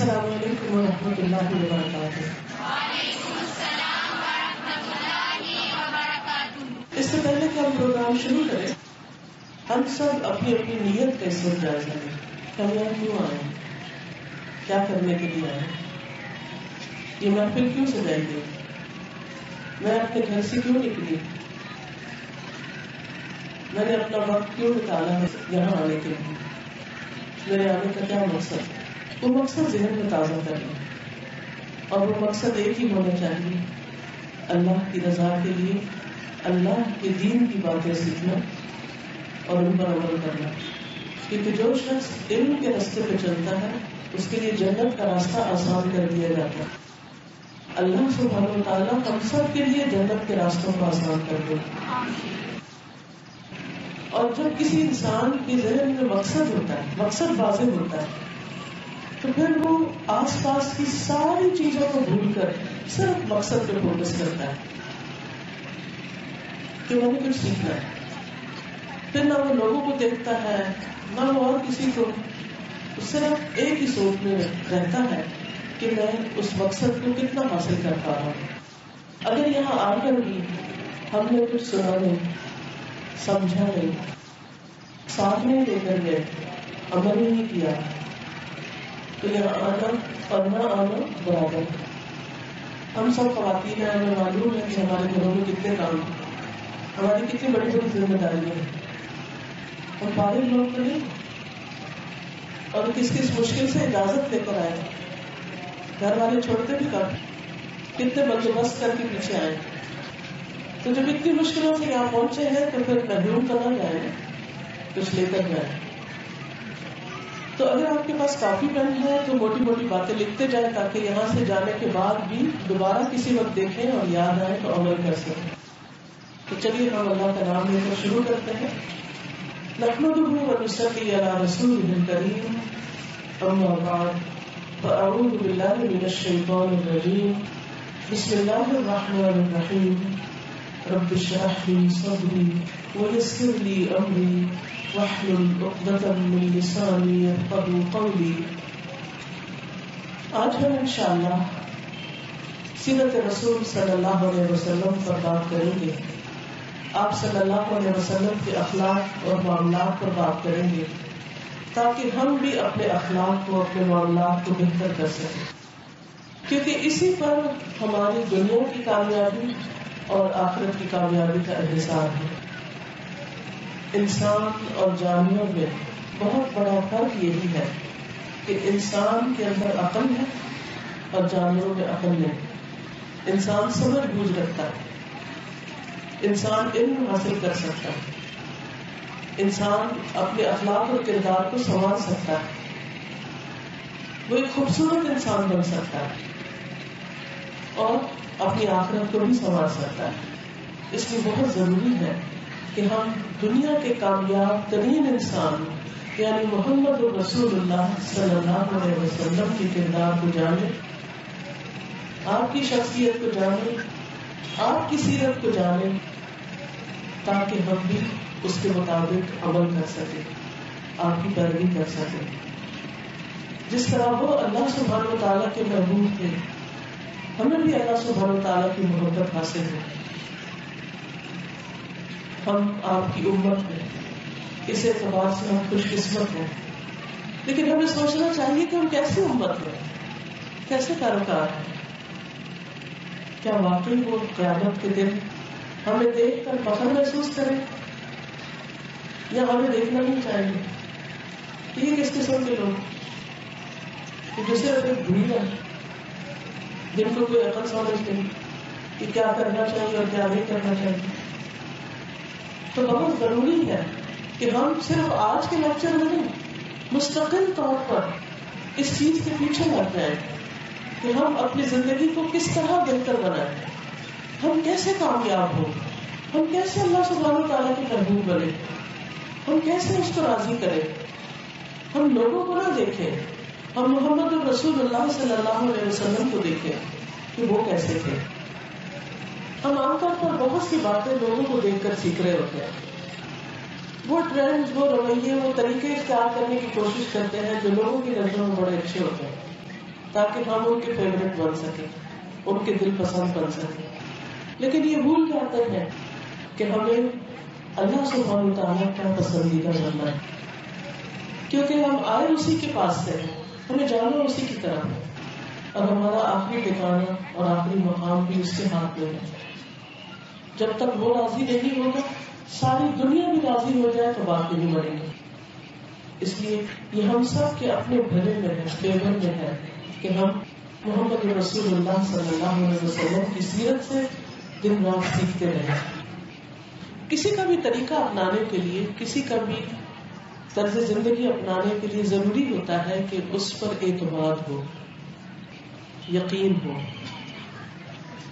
السلام علیکم ورحمۃ اللہ وبرکاتہ۔ اس سے پہلے کہ ہم پروگرام شروع کریں، ہم سب اپنی اپنی نیت کا اس وقت جائزہ لیں کہ ہم یہاں کیوں آئے، کیا کرنے کے لیے آئے، یہ محفل کیوں سجائی گئی، میں اپنے گھر سے کیوں نکلی، میں نے اپنا وقت کیوں نکالا یہاں آنے کے لیے، میرے آنے کا کیا مقصد ہے۔ وہ مقصد ذہن میں تازہ کرنا، اور وہ مقصد ایک ہی ہونا چاہیے، اللہ کی رضا کے لیے اللہ کے دین کی باتیں سیکھنا اور ان پر عمل کرنا، کیونکہ جو شخص علم کے راستے پہ چلتا ہے اس کے لیے جنت کا راستہ آسان کر دیا جاتا ہے۔ اللہ سبحانہ و تعالیٰ ہم سب کے لیے جنت کے راستوں کو آسان کر دے۔ اور جب کسی انسان کے ذہن میں مقصد ہوتا ہے، مقصد واضح ہوتا ہے، تو پھر وہ آس پاس کی ساری چیزوں کو بھول کر صرف مقصد پہ فوکس کرتا ہے کہ میں نے کچھ سیکھنا ہے۔ پھر نہ وہ لوگوں کو دیکھتا ہے نہ وہ اور کسی کو، صرف ایک ہی سوچ میں رہتا ہے کہ میں اس مقصد کو کتنا حاصل کر پا رہا ہوں۔ اگر یہاں آ کر بھی ہم نے کچھ سنا نہیں، سمجھا نہیں، ساتھ نہیں لے کر گئے، عمل نہیں کیا، تو یہاں آنا اور نہ آنا برابر۔ ہم سب خواتین ہیں، ہمیں معلوم ہے کہ ہمارے گھروں میں کتنے کام ہیں، ہماری کتنی بڑی بڑی ذمہ داریاں ہیں، ہم فارغ لوگ تو نہیں، اور کس کس مشکل سے اجازت لے کر آئے، گھر والے چھوڑتے بھی کب، کتنے بندوبست کر کے پیچھے آئے، تو جب اتنی مشکلوں سے یہاں پہنچے ہیں تو پھر محروم تو نہ جائیں، کچھ لے کر جائیں۔ تو اگر آپ کے پاس کاپی پین ہے تو موٹی موٹی باتیں لکھتے جائیں تاکہ یہاں سے جانے کے بعد بھی دوبارہ کسی وقت دیکھیں اور یاد آئے تو عمل کر سکیں۔ تو چلیے ہم اللہ کا نام لے کر شروع کرتے ہیں۔ نحمدہ ونصلی علی رسولہ الکریم، اما بعد، فاعوذ باللہ من الشیطان الرجیم، بسم اللہ الرحمن الرحیم، رب اشرح لی صدری ویسر لی امری واحلل عقدۃ من لسانی یفقہوا قولی۔ آج ہم انشاءاللہ سیرت رسول صلی اللہ علیہ وسلم پر بات کریں گے، آپ صلی اللہ علیہ وسلم کے اخلاق اور معاملات پر بات کریں گے تاکہ ہم بھی اپنے اخلاق کو، اپنے معاملات کو بہتر کر سکیں، کیونکہ اسی پر ہماری دنیا کی کامیابی اور آخرت کی کامیابی کا انحصار ہے۔ انسان اور جانور میں بہت بڑا فرق یہی ہے کہ انسان کے اندر عقل ہے اور جانوروں میں عقل نہیں۔ انسان سمجھ بوجھ رکھتا ہے، انسان علم حاصل کر سکتا ہے، انسان اپنے اخلاق اور کردار کو سنوار سکتا ہے، وہ ایک خوبصورت انسان بن سکتا ہے اور اپنی آخرت کو بھی سنوار سکتا ہے۔ اس لیے بہت ضروری ہے کہ ہم دنیا کے کامیاب ترین انسان یعنی محمد رسول اللہ صلی اللہ علیہ وسلم کے کردار کو جانیں، آپ کی شخصیت کو جانیں، آپ کی سیرت کو جانیں، تاکہ ہم بھی اس کے مطابق عمل کر سکیں، آپ کی پیروی کر سکیں۔ جس طرح وہ اللہ سبحانہ و تعالیٰ کے محبوب تھے، ہمیں بھی اللہ سبحانہ و تعالیٰ کی محبت حاصل ہے۔ ہم آپ کی امت ہیں، اس اعتبار سے ہم خوش قسمت ہیں، لیکن ہمیں سوچنا چاہیے کہ ہم کیسے امت ہیں، کیسے پیروکار ہیں۔ کیا واقعی وہ قیامت کے دن ہمیں دیکھ کر فخر محسوس کریں، یا ہمیں دیکھنا نہیں چاہیے؟ یہ کس قسم کے لوگ کہ جو صرف ایک بھیڑ ہے، جن کو کوئی عقل سمجھ نہیں کہ کیا کرنا چاہیے اور کیا نہیں کرنا چاہیے۔ تو بہت ضروری ہے کہ ہم صرف آج کے لیکچر میں نہیں، مستقل طور پر اس چیز کے پیچھے لگ جائیں کہ ہم اپنی زندگی کو کس طرح بہتر بنائیں، ہم کیسے کامیاب ہوں، ہم کیسے اللہ سبحانہ تعالیٰ کے محبوب بنے، ہم کیسے اس کو راضی کریں۔ ہم لوگوں کو نہ دیکھیں، ہم محمد رسول اللہ صلی اللہ علیہ وسلم کو دیکھیں کہ وہ کیسے تھے۔ ہم عام طور پر بہت سی باتیں لوگوں کو دیکھ کر سیکھ رہے ہوتے ہیں، وہ ٹرینڈ، وہ رویے، وہ طریقے اختیار کرنے کی کوشش کرتے ہیں جو لوگوں کی نظروں میں بڑے اچھے ہوتے ہیں، تاکہ ہم ان کے فیوریٹ بن سکیں، ان کے دل پسند بن سکیں. لیکن یہ بھول جاتے ہیں کہ ہمیں اللہ سبحانہ وتعالیٰ کا پسندیدہ بننا ہے، کیونکہ ہم آئے اسی کے پاس سے، ہمیں جانا اسی کی طرف ہے، اور ہمارا آخری ٹھکانا اور آخری مقام بھی اس کے ہاتھ میں ہے. جب تک وہ راضی نہیں ہوگا، ساری دنیا بھی راضی ہو جائے تو بات نہیں بنے گی. اس لیے یہ ہم سب کے اپنے بھلے میں ہے، فیور میں ہے کہ ہم محمد رسول اللہ صلی اللہ علیہ وسلم کی سیرت سے دن رات سیکھتے رہیں. کسی کا بھی طریقہ اپنانے کے لیے، کسی کا بھی طرز زندگی اپنانے کے لیے ضروری ہوتا ہے کہ اس پر اعتماد ہو، یقین ہو.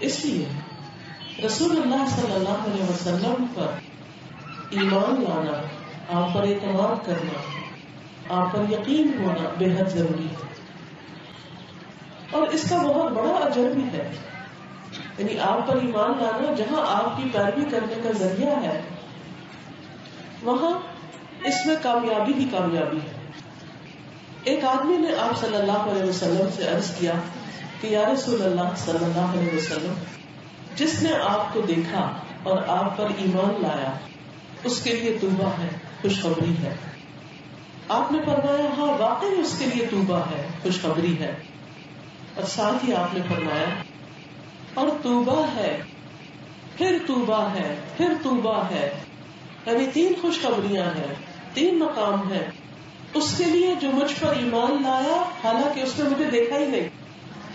اس لیے رسول اللہ صلی اللہ علیہ وسلم پر ایمان لانا، آپ پر اعتماد کرنا، آپ پر یقین ہونا بے حد ضروری ہے. اور اس کا بہت بڑا اجر بھی ہے. یعنی آپ پر ایمان لانا جہاں آپ کی پیروی کرنے کا ذریعہ ہے، وہاں اس میں کامیابی ہی کامیابی ہے. ایک آدمی نے آپ صلی اللہ علیہ وسلم سے عرض کیا کہ یا رسول اللہ صلی اللہ علیہ وسلم، جس نے آپ کو دیکھا اور آپ پر ایمان لایا اس کے لیے توبہ ہے، خوشخبری ہے. آپ نے فرمایا ہاں واقعی اس کے لیے توبہ ہے، خوشخبری ہے. اور ساتھ ہی آپ نے فرمایا اور توبہ ہے، پھر توبہ ہے، پھر توبہ ہے. یعنی 3 خوشخبریاں ہیں، 3 مقام ہیں اس کے لیے جو مجھ پر ایمان لایا حالانکہ اس نے مجھے دیکھا ہی نہیں.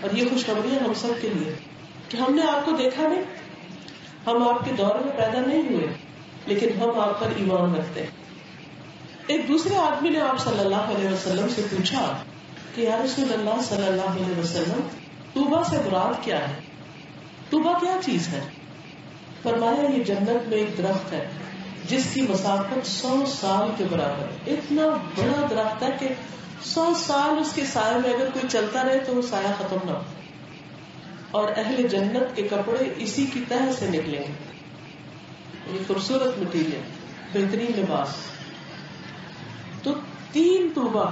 اور یہ خوشخبریاں ہم سب کے لیے کہ ہم نے آپ کو دیکھا نہیں، ہم آپ کے دور میں پیدا نہیں ہوئے، لیکن ہم آپ پر ایمان رکھتے ہیں. ایک دوسرے آدمی نے آپ صلی اللہ علیہ وسلم سے پوچھا کہ یا رسول اللہ صلی اللہ علیہ وسلم، توبہ سے مراد کیا ہے؟ توبہ کیا چیز ہے؟ فرمایا یہ جنت میں ایک درخت ہے جس کی مسافت 100 سال کے برابر ہے. اتنا بڑا درخت ہے کہ 100 سال اس کے سائے میں اگر کوئی چلتا رہے تو وہ سایہ ختم نہ ہو. اور اہل جنت کے کپڑے اسی کی تہ سے نکلیں گے. یہ خوبصورت مٹیریل، بہترین لباس. تو 3 توبہ.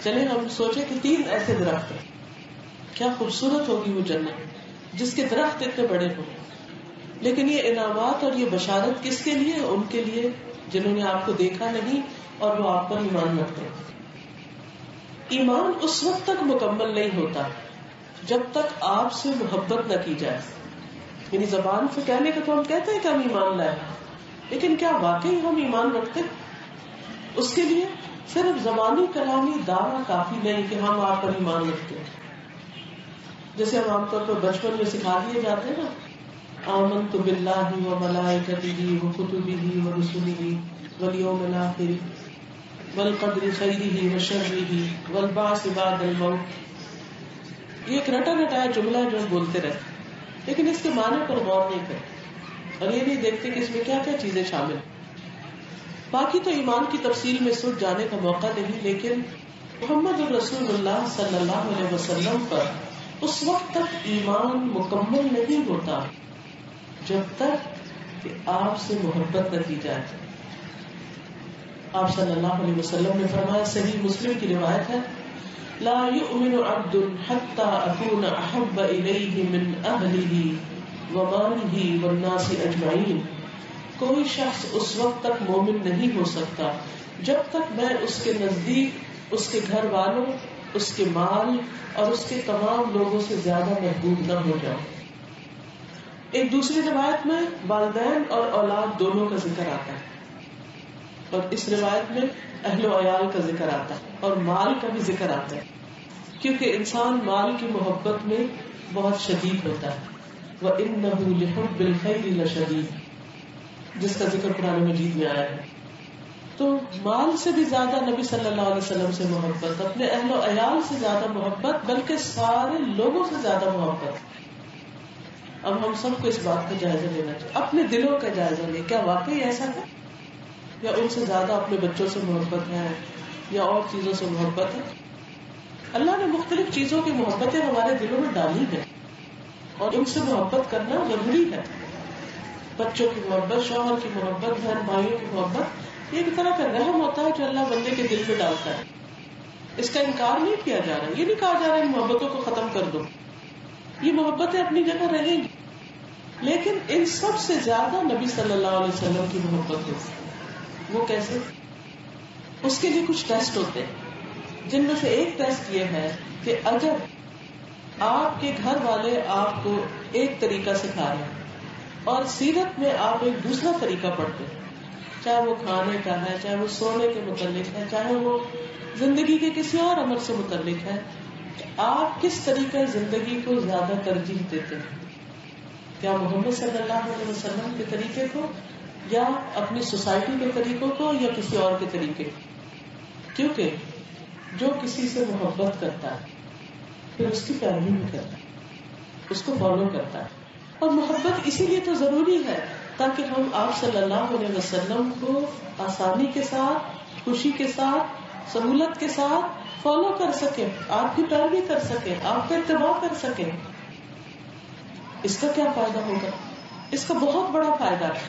چلے ہم سوچیں کہ 3 ایسے درخت ہیں، کیا خوبصورت ہوگی وہ جنت جس کے درخت اتنے بڑے ہوں. لیکن یہ انعامات اور یہ بشارت کس کے لیے؟ ان کے لیے جنہوں نے آپ کو دیکھا نہیں اور وہ آپ پر ایمان رکھتے ہیں. ایمان اس وقت تک مکمل نہیں ہوتا جب تک آپ سے محبت نہ کی جائے. یعنی زبان سے کہنے کا تو ہم کہتے ہیں کہ ہم ایمان لائے، لیکن کیا واقعی ہم ایمان رکھتے؟ اس کے لیے صرف زبانی کلامی دعویٰ کافی نہیں کہ ہم آپ پر ایمان رکھتے ہیں. جیسے ہم عام طور پر بچپن میں سکھا دیے جاتے ہیں نا، آمنت باللہ وملائکتہ وکتبہ ورسلہ والیوم الآخر والقدر خیرہ وشرہ والبعث بعد الموت. یہ ایک رٹا رٹایا جملہ ہے جو ہم بولتے رہتے، لیکن اس کے معنی پر غور نہیں کرتے اور یہ نہیں دیکھتے کہ اس میں کیا کیا چیزیں شامل ہیں. باقی تو ایمان کی تفصیل میں سٹ جانے کا موقع نہیں، لیکن محمد رسول اللہ صلی اللہ علیہ وسلم پر اس وقت تک ایمان مکمل نہیں ہوتا جب تک کہ آپ سے محبت نہ کی جائے. آپ صلی اللہ علیہ وسلم نے فرمایا، صحیح مسلم کی روایت ہے، لا يؤمن عبد حتى اكون احب اليه من اهله وماله والناس اجمعين. کوئی شخص اس وقت تک مومن نہیں ہو سکتا جب تک میں اس کے نزدیک اس کے گھر والوں، اس کے مال اور اس کے تمام لوگوں سے زیادہ محبوب نہ ہو جاؤں. ایک دوسری روایت میں والدین اور اولاد دونوں کا ذکر آتا ہے، اور اس روایت میں اہل و عیال کا ذکر آتا ہے اور مال کا بھی ذکر آتا ہے، کیونکہ انسان مال کی محبت میں بہت شدید ہوتا ہے. وَإِنَّهُ لِحُبِّ الْخَيْرِ لَشَدِيدٌ، جس کا ذکر قرآن مجید میں آیا ہے. تو مال سے بھی زیادہ نبی صلی اللہ علیہ وسلم سے محبت، اپنے اہل و عیال سے زیادہ محبت، بلکہ سارے لوگوں سے زیادہ محبت. اب ہم سب کو اس بات کا جائزہ لینا چاہیے، اپنے دلوں کا جائزہ لیں. کیا واقعی ایسا ہے، یا ان سے زیادہ اپنے بچوں سے محبت ہے، یا اور چیزوں سے محبت ہے؟ اللہ نے مختلف چیزوں کی محبتیں ہمارے دلوں میں ڈالی ہیں اور ان سے محبت کرنا ضروری ہے. بچوں کی محبت، شوہر کی محبت، بہن بھائیوں کی محبت، یہ ایک طرح کا رحم ہوتا ہے جو اللہ بندے کے دل میں ڈالتا ہے. اس کا انکار نہیں کیا جا رہا. یہ نہیں کہا جا رہا ان محبتوں کو ختم کر دو. یہ محبتیں اپنی جگہ رہیں گی, لیکن ان سب سے زیادہ نبی صلی اللہ علیہ وسلم کی محبت ہے. وہ کیسے؟ اس کے لیے کچھ ٹیسٹ ہوتے ہیں, جن میں سے ایک ٹیسٹ یہ ہے کہ اگر آپ کے گھر والے آپ کو ایک طریقہ سکھا رہے ہیں اور سیرت میں آپ ایک دوسرا طریقہ پڑھتے ہیں, چاہے وہ کھانے کا ہے, چاہے وہ سونے کے متعلق ہے, چاہے وہ زندگی کے کسی اور عمل سے متعلق ہے, آپ کس طریقہ زندگی کو زیادہ ترجیح دیتے ہیں؟ کیا محمد صلی اللہ علیہ وسلم کے طریقے کو, یا اپنی سوسائٹی کے طریقوں کو, یا کسی اور کے طریقے کو؟ کیونکہ جو کسی سے محبت کرتا ہے پھر اس کی پیروی بھی کرتا ہے, اس کو فالو کرتا ہے. اور محبت اسی لیے تو ضروری ہے تاکہ ہم آپ صلی اللہ علیہ وسلم کو آسانی کے ساتھ, خوشی کے ساتھ, سہولت کے ساتھ فالو کر سکیں, آپ کی پیروی کر سکیں, آپ کا اتباع کر سکیں. اس کا کیا فائدہ ہوگا؟ اس کا بہت بڑا فائدہ ہے.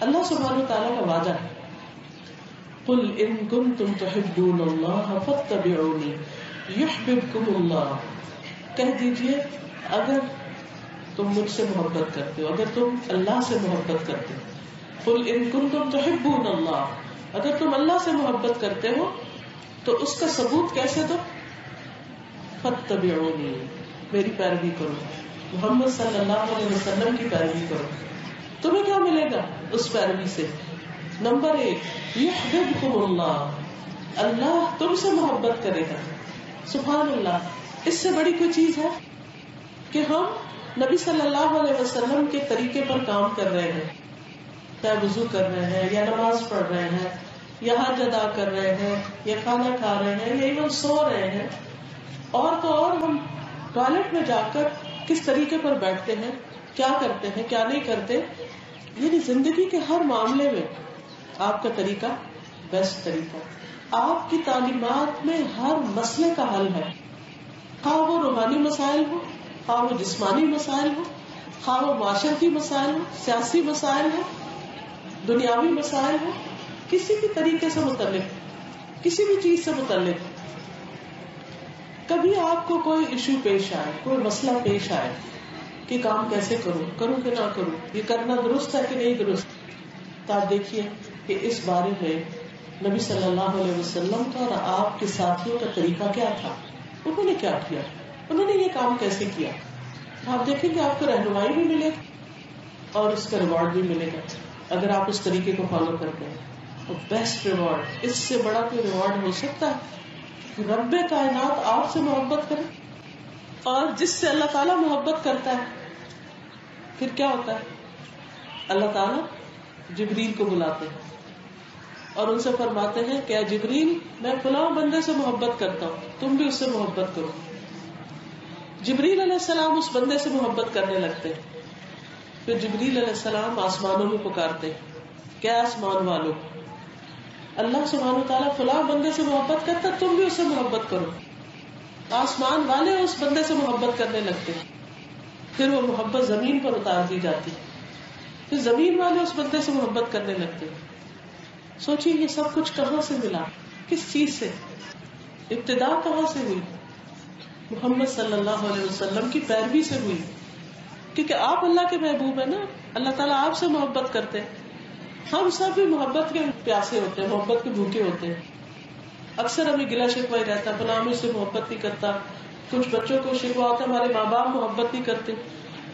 اللہ سبحانہ وتعالیٰ کا وعدہ ہے, قل ان کنتم تحبون اللہ فاتبعونی یحببکم اللہ. کہہ دیجئے اگر تم مجھ سے محبت کرتے ہو, اگر تم اللہ سے محبت کرتے ہو. قل ان کنتم تحبون اللہ, اگر تم اللہ سے محبت کرتے ہو تو اس کا ثبوت کیسے دو؟ فاتبعونی, میری پیروی کرو, محمد صلی اللہ علیہ وسلم کی پیروی کرو. تمہیں کیا ملے گا اس پیروی سے؟ نمبر 1, یحببکم اللہ, اللہ تم سے محبت کرے گا. سبحان اللہ, اس سے بڑی کوئی چیز ہے کہ ہم نبی صلی اللہ علیہ وسلم کے طریقے پر کام کر رہے ہیں, چاہے وضو کر رہے ہیں, یا نماز پڑھ رہے ہیں, یا حج ادا کر رہے ہیں, یا کھانا کھا رہے ہیں, یا ایون سو رہے ہیں. اور تو اور ہم ٹوائلٹ میں جا کر کس طریقے پر بیٹھتے ہیں, کیا کرتے ہیں, کیا نہیں کرتے. یعنی زندگی کے ہر معاملے میں آپ کا طریقہ بیسٹ طریقہ. آپ کی تعلیمات میں ہر مسئلے کا حل ہے, خواہ وہ روحانی مسائل ہو, خواہ وہ جسمانی مسائل ہو, خواہ وہ معاشرتی مسائل ہو, سیاسی مسائل ہو, دنیاوی مسائل ہو, کسی بھی طریقے سے متعلق, کسی بھی چیز سے متعلق. کبھی آپ کو کوئی ایشو پیش آئے, کوئی مسئلہ پیش آئے کہ کام کیسے کروں کہ نہ کروں, یہ کرنا درست ہے کہ نہیں درست, تو آپ دیکھیے کہ اس بارے میں نبی صلی اللہ علیہ وسلم کا اور آپ کے ساتھیوں کا طریقہ کیا تھا, انہوں نے کیا کیا, انہوں نے یہ کام کیسے کیا. آپ دیکھیں کہ آپ کو رہنمائی بھی ملے گی اور اس کا ریوارڈ بھی ملے گا اگر آپ اس طریقے کو فالو کرتے ہیں. اور بیسٹ ریوارڈ, اس سے بڑا کوئی ریوارڈ ہو سکتا ہے کہ رب کائنات آپ سے محبت کرے, اور جس سے اللہ تعالیٰ محبت کرتا ہے پھر کیا ہوتا ہے, اللہ تعالیٰ جبریل کو بلاتے ہیں اور ان سے فرماتے ہیں کہ اے جبریل, میں فلاں بندے سے محبت کرتا ہوں, تم بھی اس سے محبت کرو. جبریل علیہ السلام اس بندے سے محبت کرنے لگتے ہیں. پھر جبریل علیہ السلام آسمانوں میں پکارتے ہیں, کیا آسمان والو, اللہ سبحانہ وتعالیٰ فلاں بندے سے محبت کرتا, تم بھی اس سے محبت کرو. آسمان والے اس بندے سے محبت کرنے لگتے ہیں. پھر وہ محبت زمین پر اتار دی جاتی, پھر زمین والے اس بندے سے محبت کرنے لگتے ہیں. سوچیے یہ سب کچھ کہاں سے ملا, کس چیز سے, ابتدا کہاں سے ہوئی؟ محمد صلی اللہ علیہ وسلم کی پیروی سے ہوئی, کیونکہ آپ اللہ کے محبوب ہیں نا, اللہ تعالیٰ آپ سے محبت کرتے ہیں. ہم سب بھی محبت کے پیاسے ہوتے ہیں, محبت کے بھوکے ہوتے ہیں. اکثر ہمیں گلا شکوہ رہتا ہے, فلاں مجھ سے محبت نہیں کرتا. کچھ بچوں کو شکوہ ہوتا ہے ہمارے ماں باپ محبت نہیں کرتے,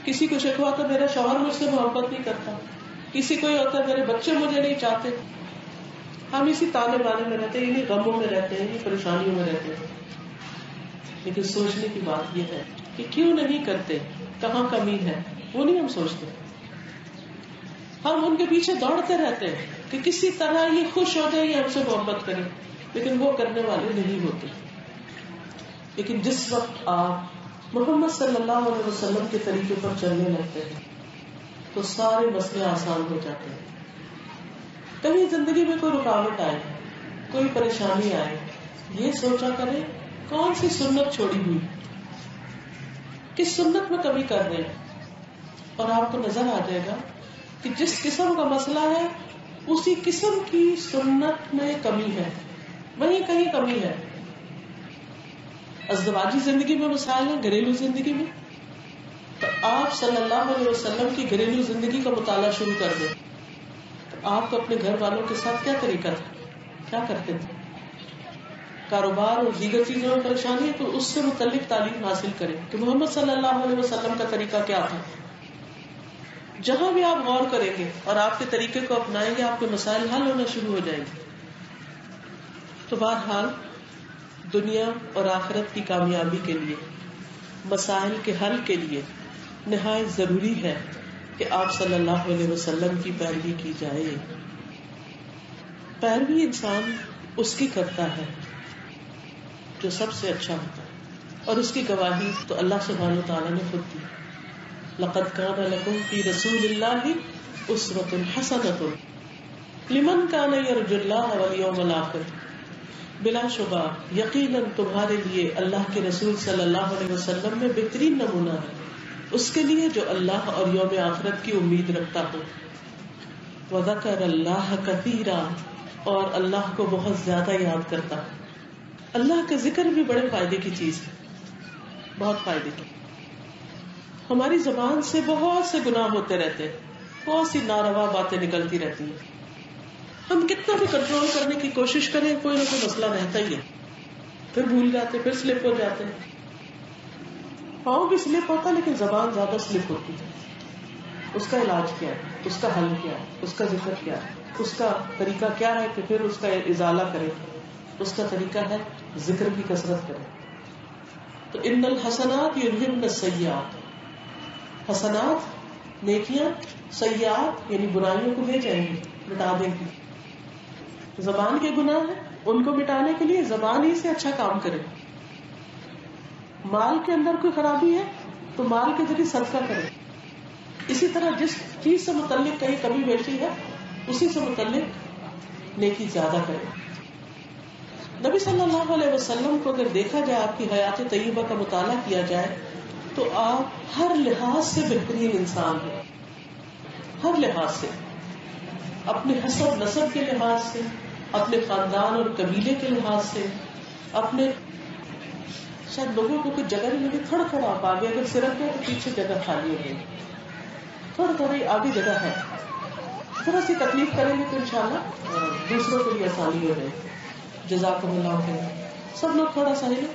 کسی کو شکوہ ہوتا ہے میرا شوہر مجھ سے محبت نہیں کرتا, کسی کو یہ ہوتا ہے میرے بچے مجھے نہیں چاہتے. ہم اسی تانے بانے میں رہتے ہیں, انہیں غموں میں رہتے ہیں, انہیں پریشانیوں میں رہتے ہیں. لیکن سوچنے کی بات یہ ہے کہ کیوں نہیں کرتے, کہاں کمی ہے, وہ نہیں ہم سوچتے. ہم ان کے پیچھے دوڑتے رہتے ہیں کہ کسی طرح یہ خوش ہو جائے, یہ ہم سے محبت کریں, لیکن وہ کرنے والے نہیں ہوتے. لیکن جس وقت آپ محمد صلی اللہ علیہ وسلم کے طریقے پر چلنے لگتے ہیں تو سارے مسئلے آسان ہو جاتے ہیں. کبھی زندگی میں کوئی رکاوٹ آئے, کوئی پریشانی آئے, یہ سوچا کریں کون سی سنت چھوڑی ہوئی, کس سنت میں کمی کر رہے ہیں, اور آپ کو نظر آ جائے گا کہ جس قسم کا مسئلہ ہے اسی قسم کی سنت میں کمی ہے, وہیں کہیں کمی ہے. ازدواجی زندگی میں مسائل ہیں، گھریلو زندگی میں، تو آپ صلی اللہ علیہ وسلم کی گھریلو زندگی کا مطالعہ شروع کر دیں. آپ کو اپنے گھر والوں کے ساتھ کیا طریقہ تھا، کیا کرتے تھے. کاروبار اور دیگر چیزوں میں پریشانی ہے تو اس سے متعلق تعلیم حاصل کریں کہ محمد صلی اللہ علیہ وسلم کا طریقہ کیا تھا. جہاں بھی آپ غور کریں گے اور آپ کے طریقے کو اپنائیں گے، آپ کے مسائل حل ہونا شروع ہو جائیں گے. تو بہرحال دنیا اور آخرت کی کامیابی کے لیے، مسائل کے حل کے لیے نہایت ضروری ہے کہ آپ صلی اللہ علیہ وسلم کی پیروی کی جائے. پیروی انسان اس کی کرتا ہے جو سب سے اچھا ہوتا ہے، اور اس کی گواہی تو اللہ سبحانہ وتعالیٰ نے خود دی. لقد كان لكم في رسول الله اسوة حسنة لمن كان يرجو الله واليوم الآخر. بلا شبہ یقیناً تمہارے لیے اللہ کے رسول صلی اللہ علیہ وسلم میں بہترین نمونہ ہے اس کے لیے جو اللہ اور یوم آخرت کی امید رکھتا ہو. وذکر اللہ کثیرا، اور اللہ کو بہت زیادہ یاد کرتا. اللہ کا ذکر بھی بڑے فائدے کی چیز ہے، بہت فائدے کی. ہماری زبان سے بہت سے گناہ ہوتے رہتے ہیں، بہت سی ناروا باتیں نکلتی رہتی ہیں. ہم کتنا بھی کنٹرول کرنے کی کوشش کریں، کوئی نہ کوئی مسئلہ رہتا ہی ہے. پھر بھول جاتے، پھر سلپ ہو جاتے ہیں. پاؤں بھی سلپ ہوتا لیکن زبان زیادہ سلپ ہوتی ہے. اس کا علاج کیا ہے، اس کا حل کیا ہے، اس کا ذکر کیا ہے، اس کا طریقہ کیا ہے کہ پھر اس کا ازالہ کرے. اس کا طریقہ ہے ذکر کی کثرت کرے. تو ان الحسنات یذہبن السیئات، حسنات نیکیاں، سیئات یعنی برائیوں کو لے جائیں گی، مٹا دیں گی. زبان کے گناہ ہیں، ان کو مٹانے کے لیے زبان ہی سے اچھا کام کرے. مال کے اندر کوئی خرابی ہے تو مال کے ذریعے صدقہ کرے. اسی طرح جس چیز سے متعلق کہیں کمی بیشی ہے اسی سے متعلق نیکی زیادہ کرے. نبی صلی اللہ علیہ وسلم کو اگر دیکھا جائے، آپ کی حیات طیبہ کا مطالعہ کیا جائے تو آپ ہر لحاظ سے بہترین انسان ہیں. ہر لحاظ سے، اپنے حسب نسب کے لحاظ سے، اپنے خاندان اور قبیلے کے لحاظ سے، اپنے شاید لوگوں کو کچھ جگہ نہیں ملی، تھوڑا تھوڑا آپ آگے اگر سرک گئے تو پیچھے جگہ خالی ہو گئی، تھوڑا تھوڑی آگے جگہ ہے. تھوڑا سی تکلیف کریں گے تو انشاءاللہ دوسروں کے لیے آسانی ہو جائے گی. جزاکم اللہ خیر. سب لوگ تھوڑا سا ہی.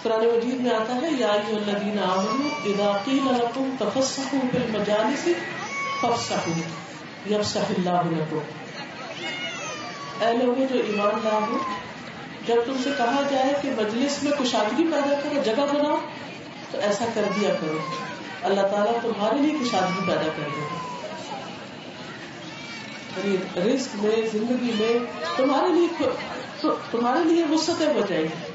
قرآن مجید میں آتا ہے یا ایھا الذین آمنوا اذا قیل لکم تفسحوا فی المجالس فافسحوا یفسح اللہ لکم. اے لوگوں جو ایمان لائے ہو، جب تم سے کہا جائے کہ مجلس میں کشادگی پیدا کرو، جگہ بناؤ، تو ایسا کر دیا کرو، اللہ تعالیٰ تمہارے لیے کشادگی پیدا کر دے گا. یعنی رزق میں، زندگی میں تمہارے لیے وسعتیں ہو جائیں گی.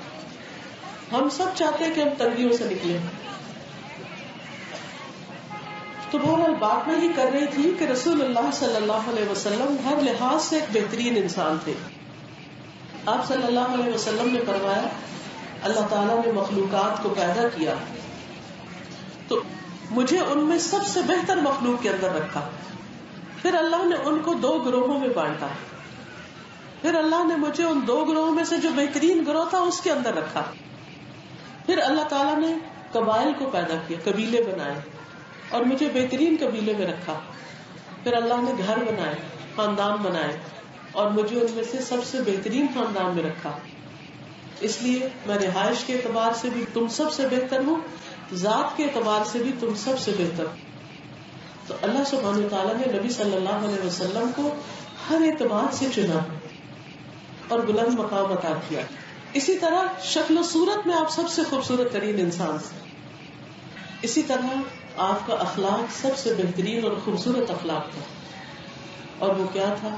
ہم سب چاہتے ہیں کہ ہم تنگیوں سے نکلیں. تو بہرحال بات میں ہی کر رہی تھی کہ رسول اللہ صلی اللہ علیہ وسلم ہر لحاظ سے ایک بہترین انسان تھے. آپ صلی اللہ علیہ وسلم نے فرمایا اللہ تعالیٰ نے مخلوقات کو پیدا کیا تو مجھے ان میں سب سے بہتر مخلوق کے اندر رکھا. پھر اللہ نے ان کو 2 گروہوں میں بانٹا. پھر اللہ نے مجھے ان 2 گروہوں میں سے جو بہترین گروہ تھا اس کے اندر رکھا. پھر اللہ تعالیٰ نے قبائل کو پیدا کیا، قبیلے بنائے اور مجھے بہترین قبیلے میں رکھا. پھر اللہ نے گھر بنائے، خاندان بنائے اور مجھے ان میں سے سب سے بہترین خاندان میں رکھا. اس لیے میں رہائش کے اعتبار سے بھی تم سب سے بہتر ہوں، ذات کے اعتبار سے بھی تم سب سے بہتر. تو اللہ سبحانہ وتعالیٰ نے نبی صلی اللہ علیہ وسلم کو ہر اعتبار سے چنا اور بلند مقام عطا کیا. اسی طرح شکل و صورت میں آپ سب سے خوبصورت ترین انسان تھے. اسی طرح آپ کا اخلاق سب سے بہترین اور خوبصورت اخلاق تھا، اور وہ کیا تھا؟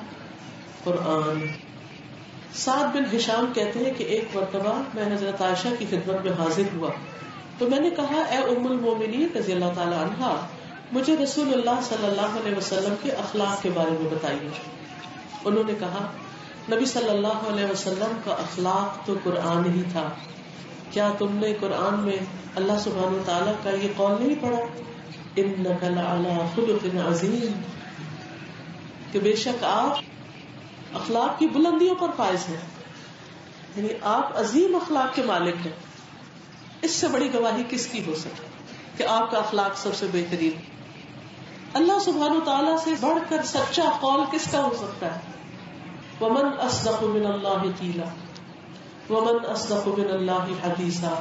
قرآن. سعد بن ہشام کہتے ہیں کہ ایک مرتبہ میں حضرت عائشہ کی خدمت میں حاضر ہوا تو میں نے کہا اے ام المومنین رضی اللہ تعالی عنہا، مجھے رسول اللہ صلی اللہ علیہ وسلم کے اخلاق کے بارے میں بتائیے. انہوں نے کہا نبی صلی اللہ علیہ وسلم کا اخلاق تو قرآن ہی تھا. کیا تم نے قرآن میں اللہ سبحانہ وتعالیٰ کا یہ قول نہیں پڑھا انک لعلی خلق عظیم، کہ بے شک آپ اخلاق کی بلندیوں پر فائز ہیں، یعنی آپ عظیم اخلاق کے مالک ہیں. اس سے بڑی گواہی کس کی ہو سکتی کہ آپ کا اخلاق سب سے بہترین. اللہ سبحانہ و تعالیٰ سے بڑھ کر سچا قول کس کا ہو سکتا ہے؟ وَمَنْ أَصْدَقُ مِنَ اللَّهِ قِيلًا وَمَنْ أَصْدَقُ مِنَ اللَّهِ حَدِيثًا.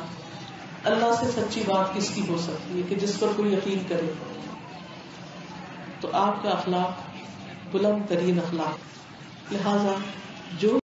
اللہ سے سچی بات کس کی ہو سکتی ہے کہ جس پر کوئی یقین کرے. تو آپ کا اخلاق بلند ترین اخلاق. لہذا جو